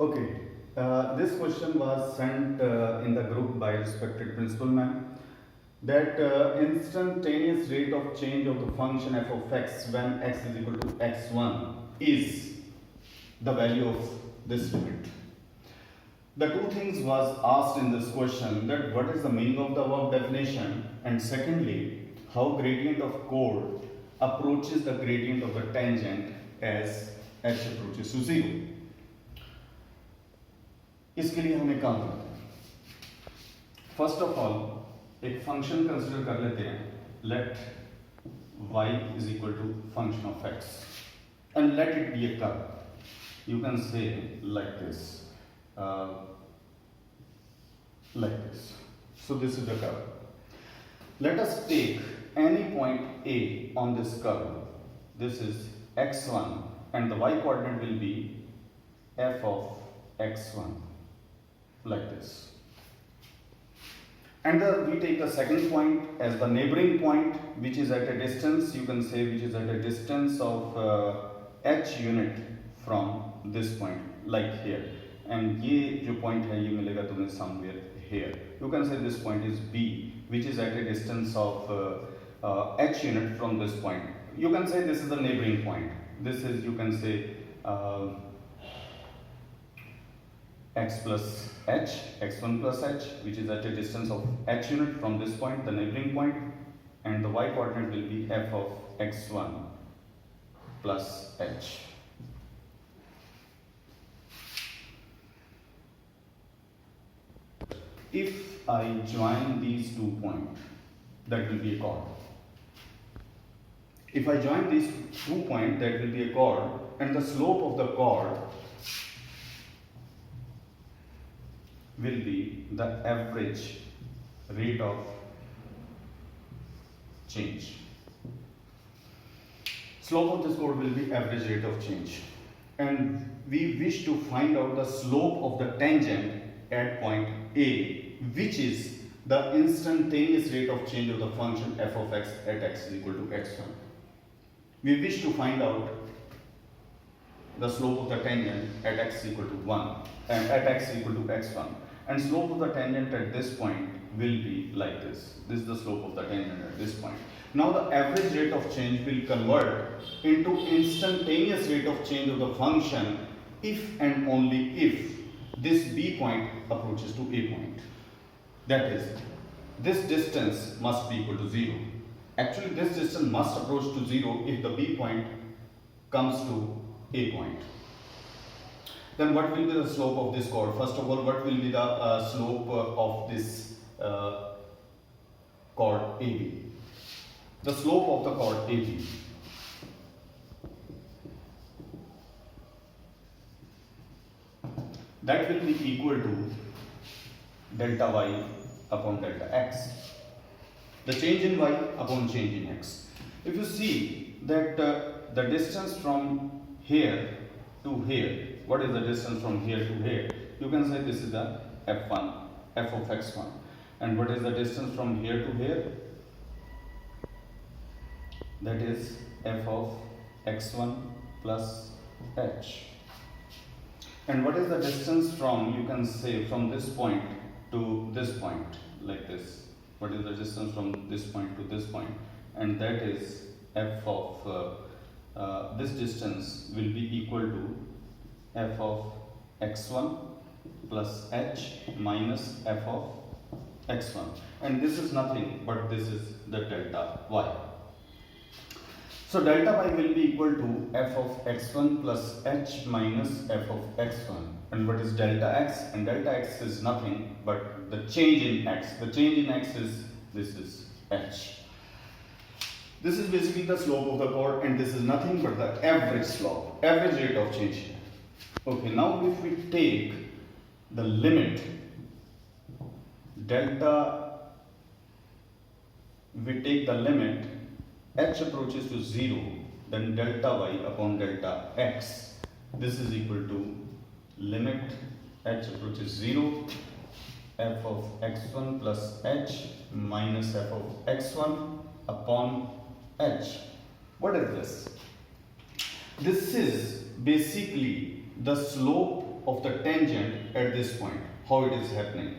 Okay, this question was sent in the group by respected principal ma'am that instantaneous rate of change of the function f of x when x is equal to x1 is the value of this limit. The two things was asked in this question, that what is the meaning of the above definition, and secondly how gradient of chord approaches the gradient of the tangent as h approaches to 0. इसके लिए हमें काम करते हैं. First of all एक function consider कर लेते हैं. Let y is equal to function of x and let it be a curve. You can say like this, like this. So this is the curve. Let us take any point A on this curve. This is x1 and the y coordinate will be f of x1. Like this, and we take the second point as the neighboring point, which is at a distance, you can say, which is at a distance of h unit from this point, like here, and ये जो point है ये मिलेगा तुम्हें somewhere here. You can say this point is B, which is at a distance of h unit from this point. You can say this is the neighboring point. This is, you can say, x plus h, x1 plus h, which is at a distance of h unit from this point, the neighboring point, and the y coordinate will be f of x1 plus h. If I join these 2 points, that will be a chord. If I join these 2 points, that will be a chord, and the slope of the chord will be the average rate of change. Slope of this chord will be average rate of change, and we wish to find out the slope of the tangent at point A, which is the instantaneous rate of change of the function f of x at x is equal to x1. We wish to find out the slope of the tangent at x is equal to 1 and at x is equal to x1, and slope of the tangent at this point will be like this. This is the slope of the tangent at this point. Now the average rate of change will convert into instantaneous rate of change of the function if and only if this B point approaches to A point. That is, this distance must be equal to 0. Actually, this distance must approach to 0 if the B point comes to A point. Then what will be the slope of this chord? First of all, what will be the slope of this chord AB? The slope of the chord AB that will be equal to delta y upon delta x. The change in y upon change in x. If you see that the distance from here to here, what is the distance from here to here? You can say this is the f1, f of x1. And what is the distance from here to here? That is f of x1 plus h. And what is the distance from, you can say, from this point to this point, like this? What is the distance from this point to this point? And that is f of this distance will be equal to f of x1 plus h minus f of x1, and this is nothing but this is the delta y. So delta y will be equal to f of x1 plus h minus f of x1, and what is delta x? And delta x is nothing but the change in x. The change in x is, this is h. This is basically the slope of the chord, and this is nothing but the average slope, average rate of change here. Okay, now if we take the limit delta, we take the limit h approaches to 0, then delta y upon delta x, this is equal to limit h approaches 0, f of x1 plus h minus f of x1 upon h. What is this? This is basically the slope of the tangent at this point, how it is happening.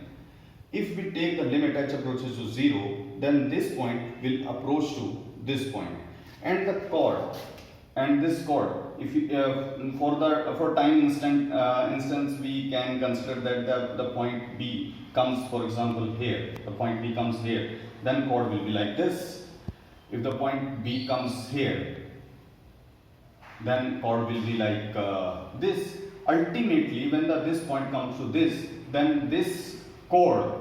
If we take the limit h approaches to 0, then this point will approach to this point. And the chord, and this chord, if you, for time instance, we can consider that the point B comes, for example, here. The point B comes here. Then chord will be like this. If the point B comes here, then chord will be like this. Ultimately, when this point comes to this, then this chord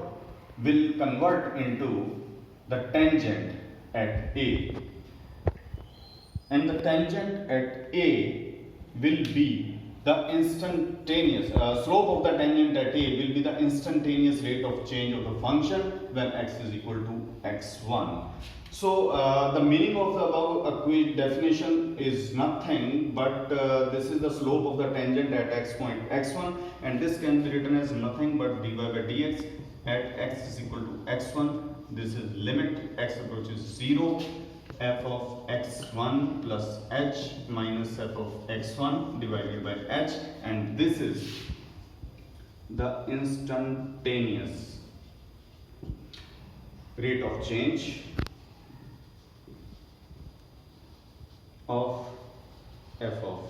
will convert into the tangent at A. And the tangent at A will be the instantaneous, slope of the tangent at A will be the instantaneous rate of change of the function when x is equal to x1. So the meaning of the above definition is nothing but this is the slope of the tangent at x point x1, and this can be written as nothing but dy by dx at x is equal to x1. This is limit x approaches 0, f of x1 plus h minus f of x1 divided by h, and this is the instantaneous rate of change of f of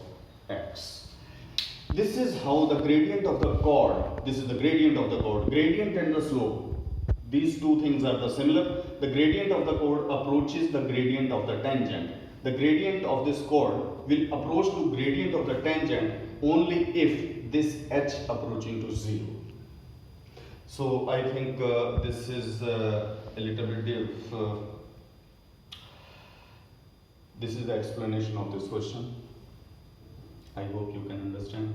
x. This is how the gradient of the chord, this is the gradient of the chord, gradient and the slope, these two things are the similar. The gradient of the chord approaches the gradient of the tangent. The gradient of this chord will approach to gradient of the tangent only if this h approaching to 0. So I think this is a little bit of this is the explanation of this question. I hope you can understand.